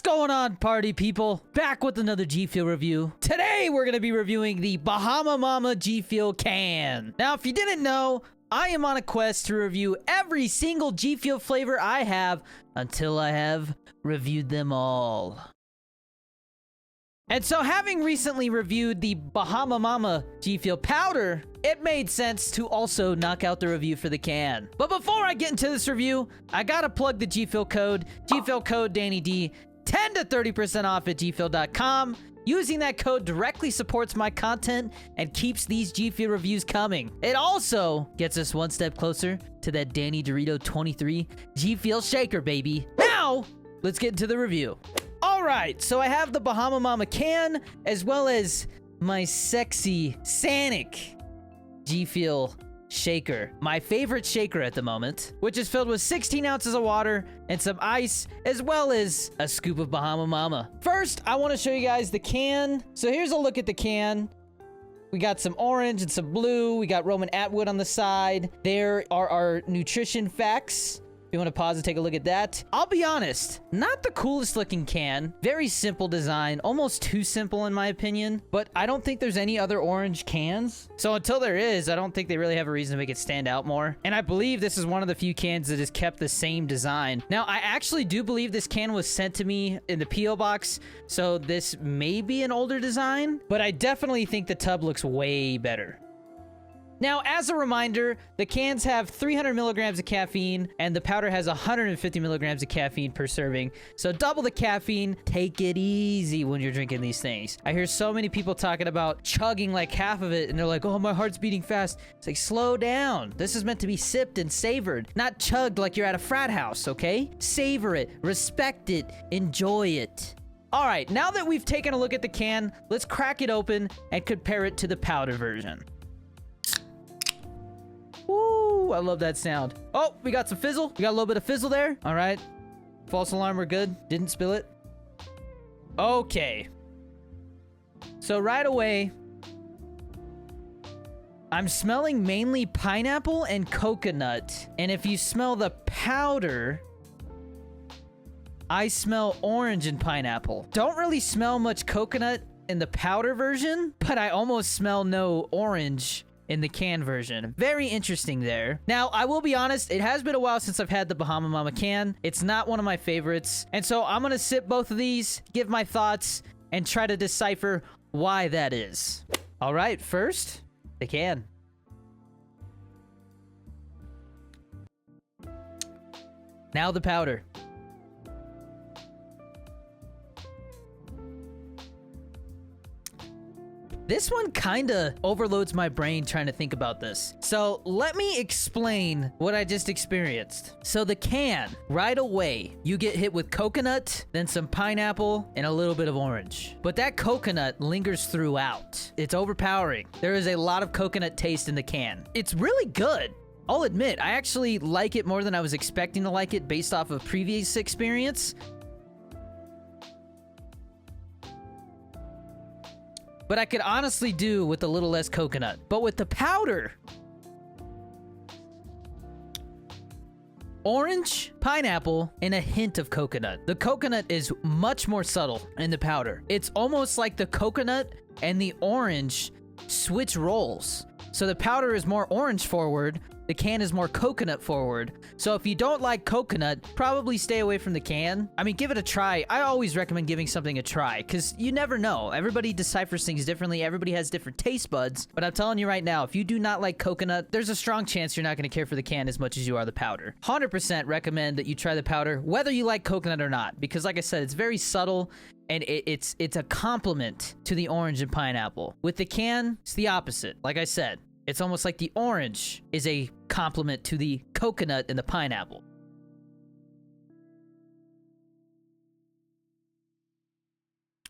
going on, party people? Back with another G Fuel review. Today, we're going to be reviewing the Bahama Mama G Fuel can. Now, if you didn't know, I am on a quest to review every single G Fuel flavor I have until I have reviewed them all. And so, having recently reviewed the Bahama Mama G Fuel powder, it made sense to also knock out the review for the can. But before I get into this review, I gotta plug the G Fuel code, DannyD, 10 to 30% off at gfuel.com. Using that code directly supports my content and keeps these G Fuel reviews coming. It also gets us one step closer to that Danny Dorito 23 G Fuel shaker, baby. Now, let's get into the review. Alright, so I have the Bahama Mama can, as well as my sexy Sanic G Fuel shaker. My favorite shaker at the moment, which is filled with 16 ounces of water and some ice, as well as a scoop of Bahama Mama. First, I want to show you guys the can. So here's a look at the can. We got some orange and some blue. We got Roman Atwood on the side. There are our nutrition facts. If you want to pause and take a look at that. I'll be honest, not the coolest looking can. Very simple design, almost too simple in my opinion, but I don't think there's any other orange cans. So until there is, I don't think they really have a reason to make it stand out more. And I believe this is one of the few cans that has kept the same design. Now, I actually do believe this can was sent to me in the P.O. box, so this may be an older design, but I definitely think the tub looks way better. Now, as a reminder, the cans have 300 milligrams of caffeine, and the powder has 150 milligrams of caffeine per serving. So double the caffeine. Take it easy when you're drinking these things. I hear so many people talking about chugging like half of it, and they're like, oh, my heart's beating fast. It's like, slow down. This is meant to be sipped and savored, not chugged like you're at a frat house, okay? Savor it, respect it, enjoy it. All right, now that we've taken a look at the can, let's crack it open and compare it to the powder version. Woo, I love that sound. Oh, we got some fizzle. We got a little bit of fizzle there. All right. False alarm, we're good. Didn't spill it. Okay. So right away, I'm smelling mainly pineapple and coconut. And if you smell the powder, I smell orange and pineapple. Don't really smell much coconut in the powder version, but I almost smell no orange in the can version. Very interesting there. Now, I will be honest, it has been a while since I've had the Bahama Mama can. It's not one of my favorites. And so I'm gonna sip both of these, give my thoughts, and try to decipher why that is. All right, first, the can. Now the powder. This one kinda overloads my brain trying to think about this. So let me explain what I just experienced. So the can, right away, you get hit with coconut, then some pineapple, and a little bit of orange. But that coconut lingers throughout. It's overpowering. There is a lot of coconut taste in the can. It's really good. I'll admit, I actually like it more than I was expecting to like it based off of previous experience. But I could honestly do with a little less coconut. But with the powder, orange, pineapple, and a hint of coconut. The coconut is much more subtle in the powder. It's almost like the coconut and the orange switch roles. So the powder is more orange forward, the can is more coconut forward. So if you don't like coconut, probably stay away from the can. I mean, give it a try. I always recommend giving something a try, because you never know. Everybody deciphers things differently. Everybody has different taste buds. But I'm telling you right now, if you do not like coconut, there's a strong chance you're not going to care for the can as much as you are the powder. 100% recommend that you try the powder, whether you like coconut or not. Because like I said, it's very subtle, and it's a compliment to the orange and pineapple. With the can, it's the opposite. Like I said, it's almost like the orange is a compliment to the coconut and the pineapple.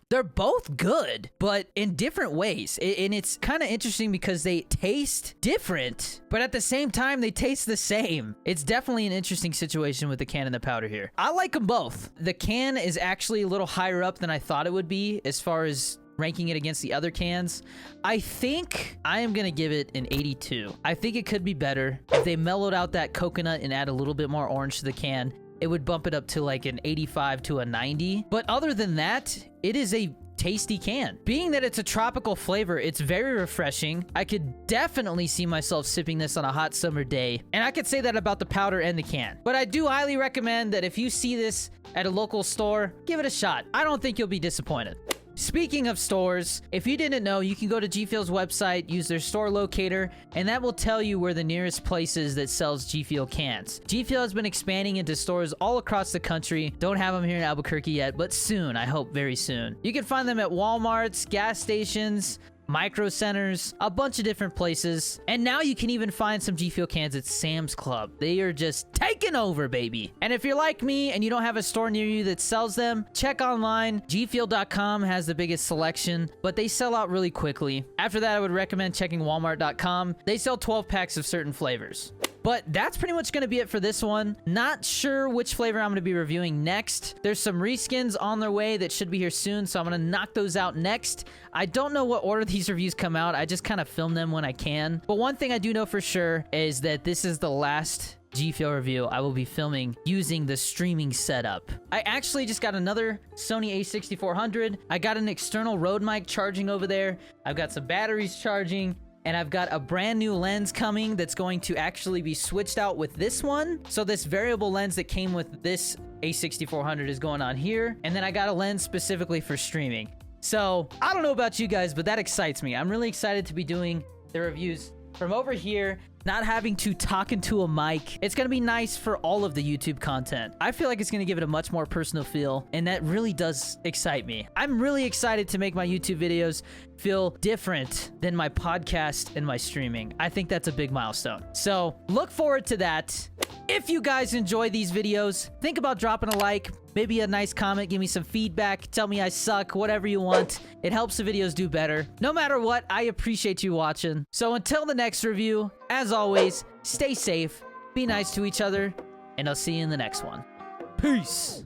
They're both good, but in different ways. And it's kind of interesting because they taste different, but at the same time, they taste the same. It's definitely an interesting situation with the can and the powder here. I like them both. The can is actually a little higher up than I thought it would be as far as ranking it against the other cans. I think I am gonna give it an 82. I think it could be better if they mellowed out that coconut and add a little bit more orange to the can. it would bump it up to like an 85 to a 90. But other than that, it is a tasty can. Being that it's a tropical flavor, it's very refreshing. I could definitely see myself sipping this on a hot summer day, and I could say that about the powder and the can. But I do highly recommend that if you see this at a local store, give it a shot. I don't think you'll be disappointed. Speaking of stores, if you didn't know, you can go to G Fuel's website, use their store locator, and that will tell you where the nearest place is that sells G Fuel cans. G Fuel has been expanding into stores all across the country. Don't have them here in Albuquerque yet, but soon, I hope very soon. You can find them at Walmarts, gas stations, micro centers, a bunch of different places. And now you can even find some G Fuel cans at Sam's Club. They are just taking over, baby. And if you're like me and you don't have a store near you that sells them, check online. gfuel.com has the biggest selection, but they sell out really quickly. After that, I would recommend checking walmart.com. They sell 12 packs of certain flavors. But that's pretty much going to be it for this one. Not sure which flavor I'm going to be reviewing next. There's some reskins on their way that should be here soon, so I'm going to knock those out next. I don't know what order these reviews come out. I just kind of film them when I can. But one thing I do know for sure is that this is the last G Fuel review I will be filming using the streaming setup. I actually just got another Sony a6400. I got an external Rode mic charging over there. I've got some batteries charging. And I've got a brand new lens coming that's going to actually be switched out with this one. So this variable lens that came with this a6400 is going on here. And then I got a lens specifically for streaming. So I don't know about you guys, but that excites me. I'm really excited to be doing the reviews from over here, not having to talk into a mic. It's going to be nice for all of the YouTube content. I feel like it's going to give it a much more personal feel, and that really does excite me. I'm really excited to make my YouTube videos feel different than my podcast and my streaming. I think that's a big milestone. So look forward to that. If you guys enjoy these videos, think about dropping a like, maybe a nice comment, give me some feedback, tell me I suck, whatever you want. It helps the videos do better. No matter what, I appreciate you watching. So until the next review, as always, stay safe, be nice to each other, and I'll see you in the next one. Peace!